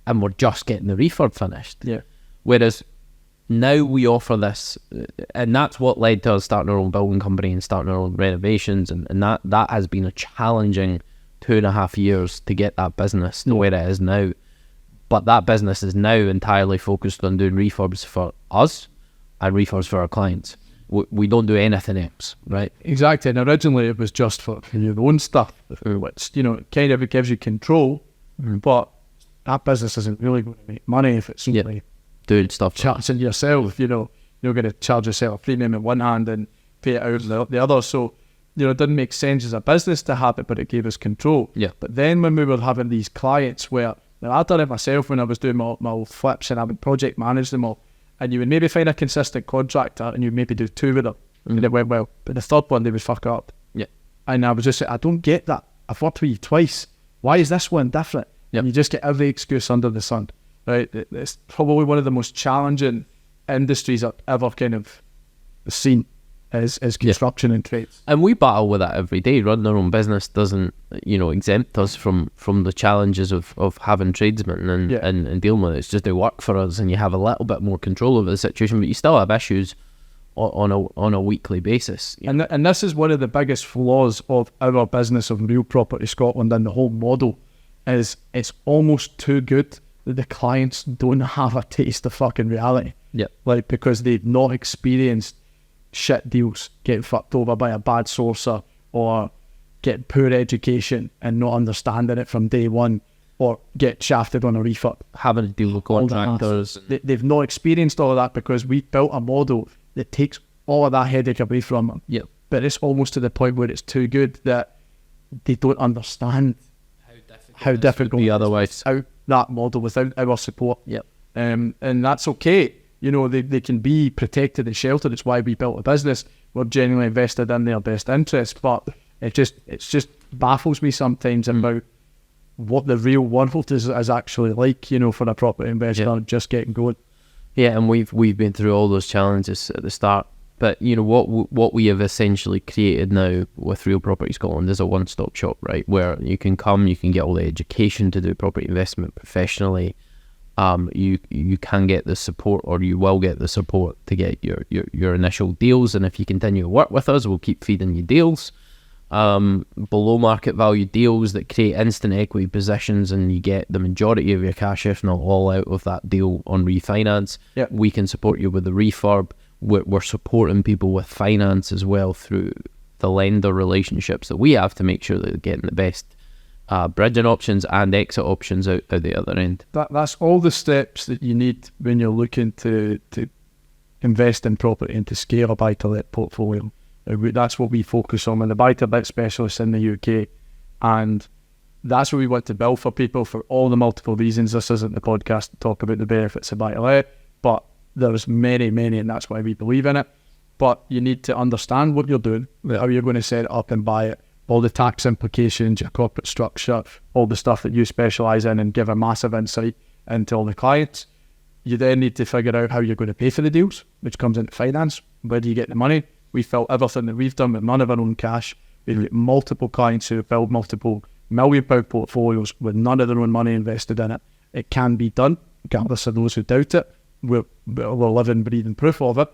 and we're just getting the refurb finished. Yeah. Whereas now we offer this, and that's what led to us starting our own building company and starting our own renovations, and that has been a challenging 2.5 years to get that business to where it is now. But that business is now entirely focused on doing refurbs for us and refurbs for our clients. We don't do anything else, right? Exactly. And originally it was just for your own stuff, which, kind of it gives you control, but that business isn't really going to make money if it's only doing stuff. Charging yourself, you're going to charge yourself a premium in one hand and pay it out the other. So, it didn't make sense as a business to have it, but it gave us control. Yeah. But then when we were having these clients where, now I've done it myself when I was doing my old flips and I would project manage them all, and you would maybe find a consistent contractor and you'd maybe do 2 with them and it went well, but the third one they would fuck up. Yeah. And I was just saying, I don't get that. I've worked with you twice. Why is this one different? Yep. And you just get every excuse under the sun, right? It's probably one of the most challenging industries I've ever kind of seen is construction and trades. And we battle with that every day. Running our own business doesn't, exempt us from the challenges of having tradesmen and dealing with it. It's just they work for us and you have a little bit more control over the situation, but you still have issues on a weekly basis. And this is one of the biggest flaws of our business of Real Property Scotland and the whole model is it's almost too good that the clients don't have a taste of fucking reality. Yeah. Like, because they've not experienced shit deals, getting fucked over by a bad sourcer or getting poor education and not understanding it from day one, or get shafted on a refurb. Having to deal with contractors. They've not experienced all of that because we built a model that takes all of that headache away from them. Yeah. But it's almost to the point where it's too good that they don't understand how difficult it is otherwise without that model, without our support. Yep. And that's okay. They can be protected and sheltered. It's why we built a business. We're genuinely invested in their best interest. But it just baffles me sometimes about what the real world is actually like, for a property investor just getting going. Yeah, and we've been through all those challenges at the start. But what we have essentially created now with Real Property Scotland is a one-stop shop, right? Where you can come, you can get all the education to do property investment professionally. You can get the support, or you will get the support to get your initial deals. And if you continue to work with us, we'll keep feeding you deals. Below market value deals that create instant equity positions, and you get the majority of your cash, if not all, out of that deal on refinance. Yep. We can support you with the refurb. We're supporting people with finance as well through the lender relationships that we have to make sure that they're getting the best bridging options and exit options out the other end. That's all the steps that you need when you're looking to invest in property and to scale a buy-to-let portfolio. That's what we focus on. We're the buy-to-let specialists in the UK, and that's what we want to build for people for all the multiple reasons. This isn't the podcast to talk about the benefits of buy-to-let, but there's many, and that's why we believe in it. But you need to understand what you're doing, how you're going to set it up and buy it, all the tax implications, your corporate structure, all the stuff that you specialise in, and give a massive insight into all the clients. You then need to figure out how you're going to pay for the deals, which comes into finance. Where do you get the money? We felt everything that we've done with none of our own cash. We've got multiple clients who have built multiple £1 million portfolios with none of their own money invested in it. It can be done, regardless of those who doubt it. We're living, breathing proof of it.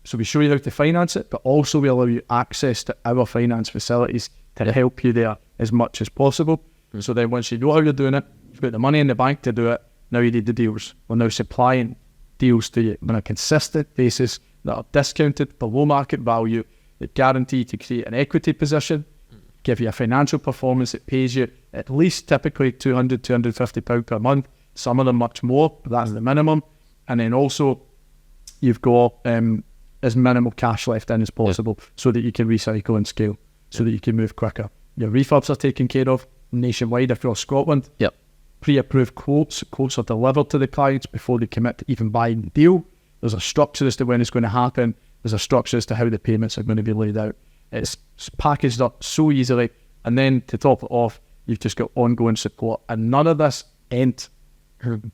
So we show you how to finance it, but also we allow you access to our finance facilities to help you there as much as possible. So then once you know how you're doing it, you've got the money in the bank to do it, now you need the deals. We're now supplying deals to you on a consistent basis that are discounted below market value, that guarantee to create an equity position, give you a financial performance that pays you at least typically £200, £250 per month. Some of them much more, but that's the minimum. And then also you've got as minimal cash left in as possible so that you can recycle and scale, so that you can move quicker. Your refurbs are taken care of nationwide across Scotland. Yep. Pre-approved quotes are delivered to the clients before they commit to even buying the deal. There's a structure as to when it's going to happen. There's a structure as to how the payments are going to be laid out. It's packaged up so easily. And then to top it off, you've just got ongoing support. And none of this ain't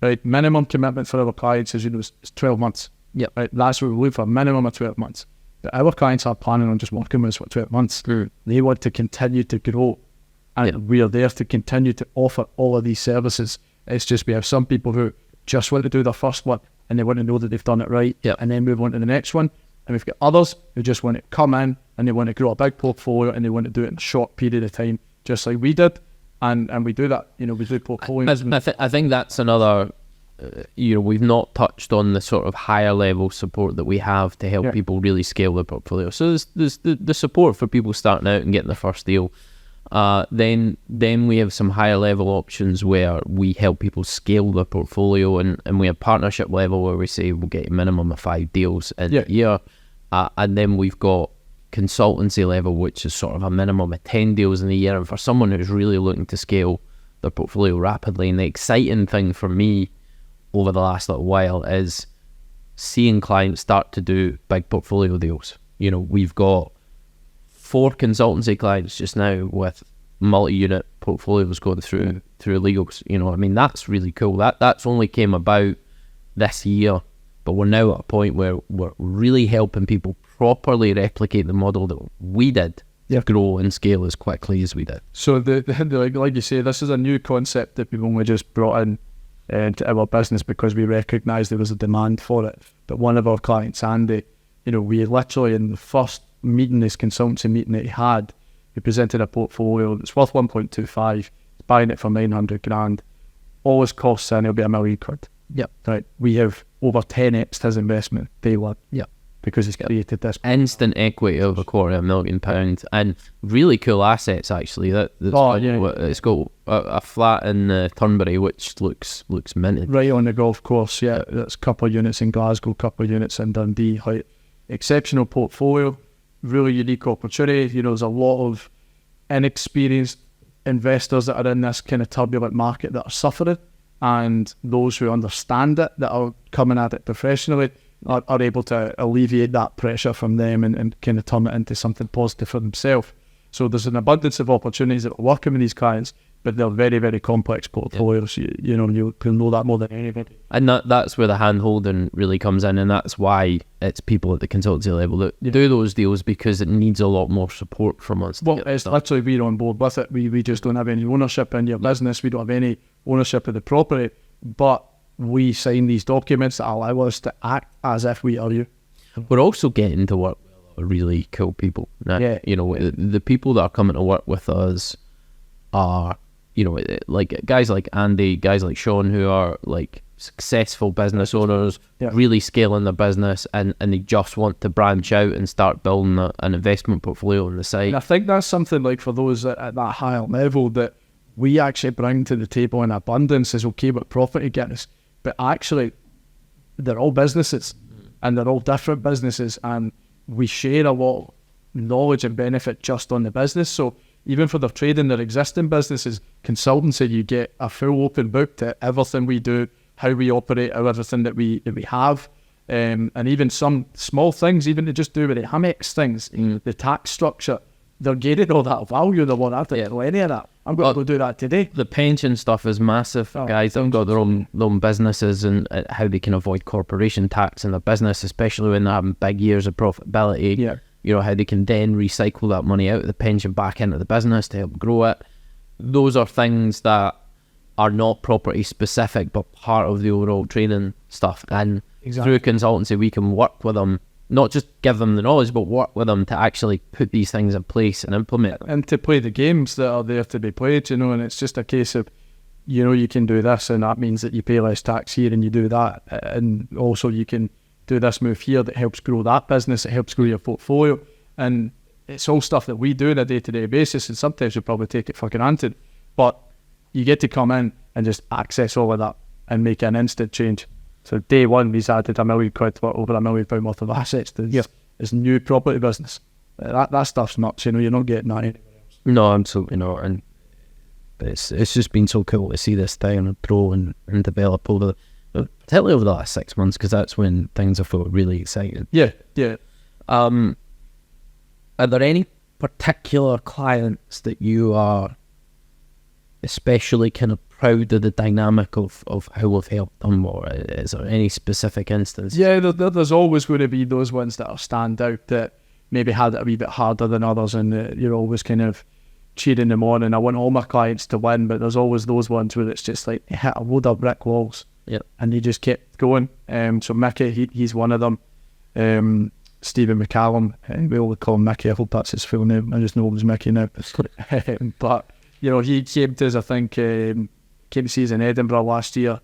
right. Minimum commitment for our clients is, it's 12 months. Yep. Right. That's what we look for, a minimum of 12 months. But our clients are planning on just working with us for 12 months. They want to continue to grow. And we are there to continue to offer all of these services. It's just we have some people who just want to do their first one and they want to know that they've done it right and then move on to the next one. And we've got others who just want to come in and they want to grow a big portfolio and they want to do it in a short period of time, just like we did. And we do that, we do portfolios. I think that's another, we've not touched on the sort of higher level support that we have to help people really scale their portfolio. So there's the support for people starting out and getting their first deal. Then we have some higher level options where we help people scale their portfolio, and we have partnership level where we say we'll get a minimum of 5 deals in a year. And then we've got consultancy level, which is sort of a minimum of 10 deals in a year. And for someone who's really looking to scale their portfolio rapidly, and the exciting thing for me over the last little while is seeing clients start to do big portfolio deals. We've got 4 consultancy clients just now with multi-unit portfolios going through legals. That's really cool. That's only came about this year, but we're now at a point where we're really helping people properly replicate the model that we did grow and scale as quickly as we did. So like you say, this is a new concept that we've only just brought in to our business because we recognised there was a demand for it. But one of our clients, Andy, we literally in the first meeting, this consultancy meeting that he had, he presented a portfolio that's worth 1.25, he's buying it for 900 grand. All his costs in, it'll be £1 million. Yep. Right. We have over 10x his investment day one. Yep. Because he's created this instant equity of £250,000 and really cool assets actually. It's got a flat in Turnberry which looks minted. Right on the golf course, There's a couple of units in Glasgow, couple of units in Dundee. Exceptional portfolio. Really unique opportunity. There's a lot of inexperienced investors that are in this kind of turbulent market that are suffering, and those who understand it, that are coming at it professionally, are able to alleviate that pressure from them and kind of turn it into something positive for themselves. So there's an abundance of opportunities that are working with these clients, but they're very, very complex portfolios. You can know that more than anybody. And that's where the hand-holding really comes in, and that's why it's people at the consultancy level that do those deals, because it needs a lot more support from us. Well, it's literally we're on board with it. We just don't have any ownership in your business. We don't have any ownership of the property, but we sign these documents that allow us to act as if we are you. We're also getting to work with a lot of really cool people. Now, the people that are coming to work with us are, like guys like Andy, guys like Sean, who are like successful business owners, really scaling their business, and they just want to branch out and start building an investment portfolio on the side. And I think that's something like for those at that higher level that we actually bring to the table in abundance is okay with property getting us. But actually, they're all businesses and they're all different businesses, and we share a lot of knowledge and benefit just on the business. So even for their trading, their existing businesses, consultancy, you get a full open book to everything we do, how we operate, everything that we have, and even some small things, even to just do with the Amex things, the tax structure. They're getting all that value. They want after any of that. I'm going to go do that today. The pension stuff is massive. Guys that have got their own businesses, and how they can avoid corporation tax in their business, especially when they're having big years of profitability. How they can then recycle that money out of the pension back into the business to help grow it. Those are things that are not property specific, but part of the overall training stuff. And through consultancy, we can work with them, not just give them the knowledge, but work with them to actually put these things in place and implement them. And to play the games that are there to be played, and it's just a case of, you can do this, and that means that you pay less tax here and you do that. And also you can do this move here that helps grow that business, it helps grow your portfolio. And it's all stuff that we do on a day-to-day basis, and sometimes we probably take it for granted. But you get to come in and just access all of that and make an instant change. So day one, we've added £1 million, over £1 million worth of assets to this new property business. That stuff's nuts, you know, you're not getting that anywhere else. No, absolutely not. And it's just been so cool to see this thing grow and develop particularly over the last 6 months, because that's when things have felt really exciting. Yeah. Are there any particular clients that you are especially kind of proud of the dynamic of how we've helped them, or is there any specific instance? Yeah, there's always going to be those ones that are stand out that maybe had it a wee bit harder than others, and you're always kind of cheering them on. And I want all my clients to win, but there's always those ones where it's just like hit a load of brick walls. Yep. And they just kept going. So Mickey, he's one of them. Stephen McCallum, we all call him Mickey. I hope that's his full name. I just know him as Mickey now. But you know, he came to us, I think, came to see us in Edinburgh last year,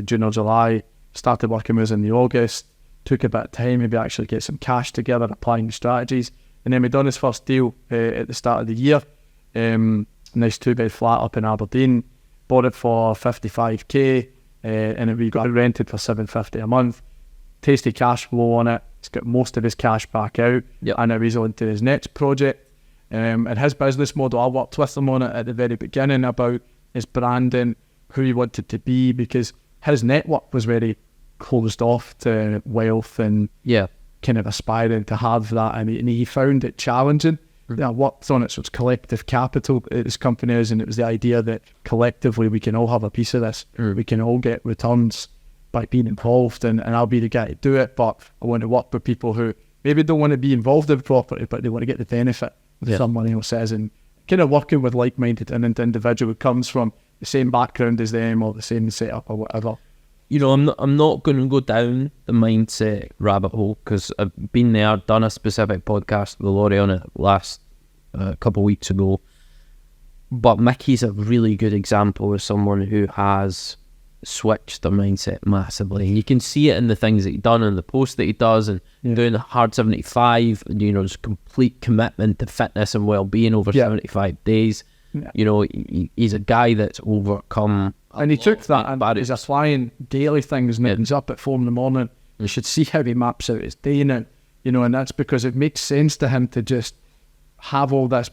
June or July. Started working with us in the August. Took a bit of time, maybe actually get some cash together, applying strategies. And then we done his first deal at the start of the year. Nice 2-bed flat up in Aberdeen. Bought it for 55k. And we got it rented for $750 a month. Tasty cash flow on it. He's got most of his cash back out, and now he's on to his next project. And his business model, I worked with him on it at the very beginning about his branding, who he wanted to be, because his network was very closed off to wealth and kind of aspiring to have that. And he found it challenging. I worked on it, so it's collective capital this company is, and it was the idea that collectively we can all have a piece of this. We can all get returns by being involved, and I'll be the guy to do it, but I want to work with people who maybe don't want to be involved in property, but they want to get the benefit of someone else says, and kind of working with like-minded and an individual who comes from the same background as them or the same setup or whatever. You know, I'm not going to go down the mindset rabbit hole, because I've been there, done a specific podcast with Laurie on it last couple of weeks ago. But Mickey's a really good example of someone who has switched their mindset massively. You can see it in the things that he's done and the posts that he does, and doing the hard 75, you know, his complete commitment to fitness and well-being over 75 days. You know, he's a guy that's overcome. And he took that and he's applying daily things, and he's up at 4 a.m. You should see how he maps out his day now, you know, and that's because it makes sense to him to just have all this,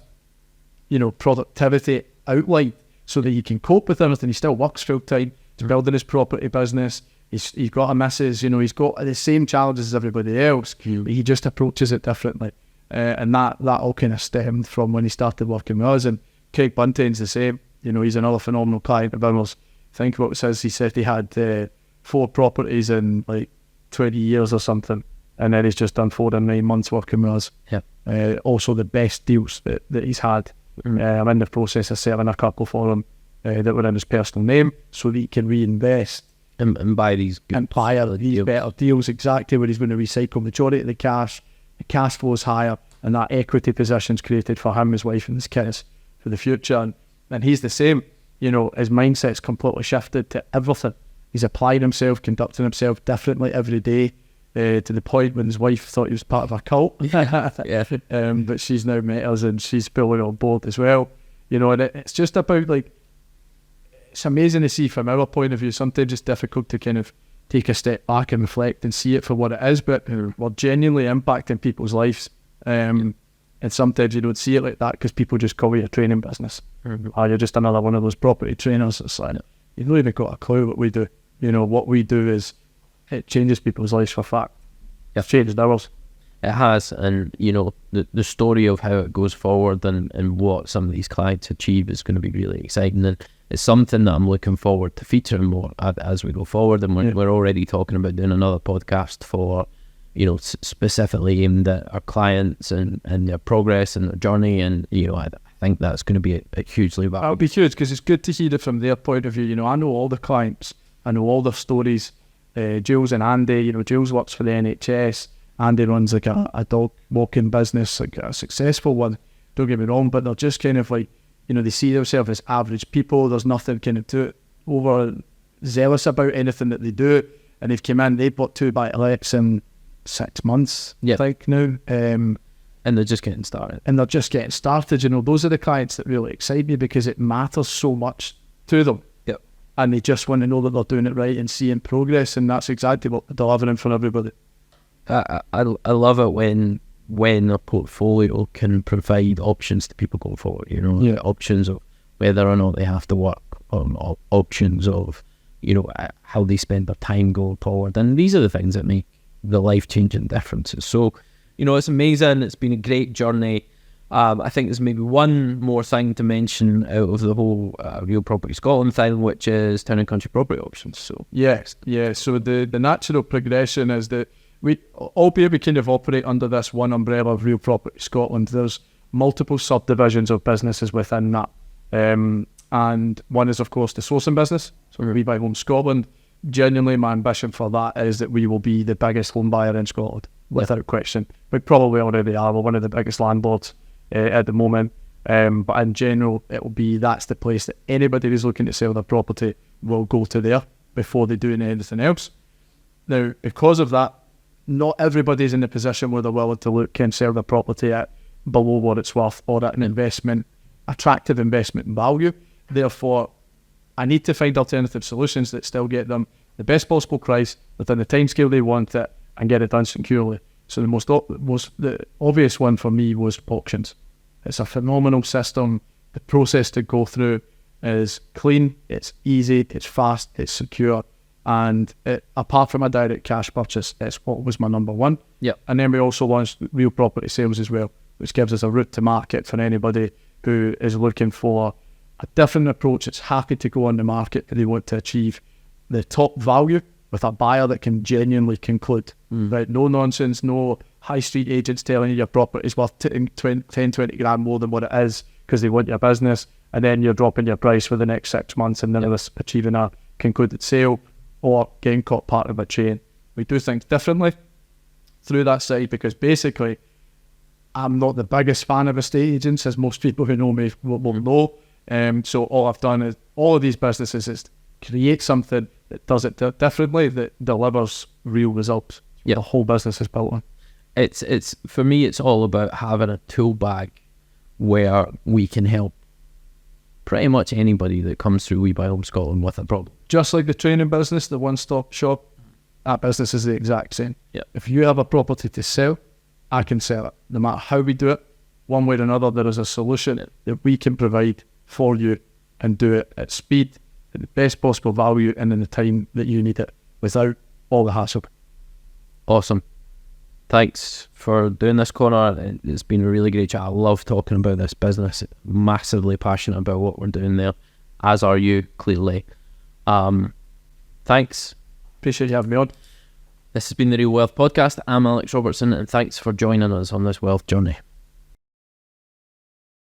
you know, productivity outlined so that he can cope with everything. He still works full time. He's building his property business. He's got a missus, you know, he's got the same challenges as everybody else, but he just approaches it differently. And that all kind of stemmed from when he started working with us. And Craig Bunting's the same. You know, he's another phenomenal client of ours. Think what it says. He said he had 4 properties in like 20 years or something, and then he's just done 4 and 9 months working with us. Also the best deals that he's had. I'm in the process of selling a couple for him that were in his personal name, so that he can reinvest and buy these good and buy these better deals, exactly, where he's going to recycle majority of the cash. The cash flow is higher, and that equity position's created for him, his wife and his kids for the future. And he's the same. You know, his mindset's completely shifted to everything. He's applied himself, conducting himself differently every day, to the point when his wife thought he was part of a cult. But she's now met us and she's fully on board as well. You know, and it's just about, like, it's amazing to see from our point of view. Sometimes it's difficult to kind of take a step back and reflect and see it for what it is, but we're genuinely impacting people's lives. And sometimes you don't see it like that because people just call you a training business. Or you're just another one of those property trainers. It's like, you've not even got a clue what we do. You know, what we do is, it changes people's lives for a fact. It's changed ours. It has, and you know, the story of how it goes forward and what some of these clients achieve is going to be really exciting, and it's something that I'm looking forward to featuring more as we go forward. And we're already talking about doing another podcast for, you know, specifically aimed at our clients and their progress and their journey, and you know, I think that's going to be a hugely valuable. That'll be huge, because it's good to hear it from their point of view. You know, I know all the clients, I know all their stories. Jules and Andy, you know, Jules works for the NHS. Andy runs like a dog walking business, like a successful one, don't get me wrong, but they're just kind of like, you know, they see themselves as average people. There's nothing kind of too over zealous about anything that they do, and they've come in, they bought 2 buy-to-lets in 6 months, I think now. And they're just getting started. And they're just getting started. You know, those are the clients that really excite me because it matters so much to them. Yep. And they just want to know that they're doing it right and seeing progress, and that's exactly what they're delivering for everybody. I love it when a portfolio can provide options to people going forward, you know, options of whether or not they have to work, or options of, you know, how they spend their time going forward. And these are the things that make the life-changing differences. So, you know, it's amazing. It's been a great journey. I think there's maybe one more thing to mention out of the whole Real Property Scotland thing, which is town and country property options. So yes. So the natural progression is that albeit we kind of operate under this one umbrella of Real Property Scotland, there's multiple subdivisions of businesses within that. And one is, of course, the sourcing business. So We Buy Homes Scotland. Genuinely, my ambition for that is that we will be the biggest home buyer in Scotland, without question. We probably already are. We're one of the biggest landlords at the moment. But in general, that's the place that anybody who's looking to sell their property will go to there before they do anything else. Now, because of that, not everybody's in the position where they're willing to look and sell their property at below what it's worth or at an attractive investment value. Therefore, I need to find alternative solutions that still get them the best possible price within the timescale they want it and get it done securely. So the obvious one for me was auctions. It's a phenomenal system. The process to go through is clean, it's easy, it's fast, it's secure, and apart from a direct cash purchase, it's what was my number one. Yep. And then we also launched Real Property Sales as well, which gives us a route to market for anybody who is looking for a different approach. It's happy to go on the market and they want to achieve the top value with a buyer that can genuinely conclude. Right? No nonsense, no high street agents telling you your property is worth 10, 20 grand more than what it is because they want your business, and then you're dropping your price for the next 6 months and never achieving a concluded sale or getting caught part of a chain. We do things differently through that side because basically I'm not the biggest fan of estate agents, as most people who know me will know. So all I've done is all of these businesses is create something that does it differently, that delivers real results. Yeah. The whole business is built on. It's for me, it's all about having a tool bag where we can help pretty much anybody that comes through We Buy Homes Scotland with a problem. Just like the training business, the one-stop shop, that business is the exact same. Yeah. If you have a property to sell, I can sell it. No matter how we do it, one way or another, there is a solution that we can provide for you and do it at speed, at the best possible value, and in the time that you need it without all the hassle. Awesome. Thanks for doing this, Conar. It's been a really great chat. I love talking about this business. Massively passionate about what we're doing there, as are you, clearly. Thanks. Appreciate you having me on. This has been the Real Wealth Podcast. I'm Alex Robertson, and thanks for joining us on this wealth journey.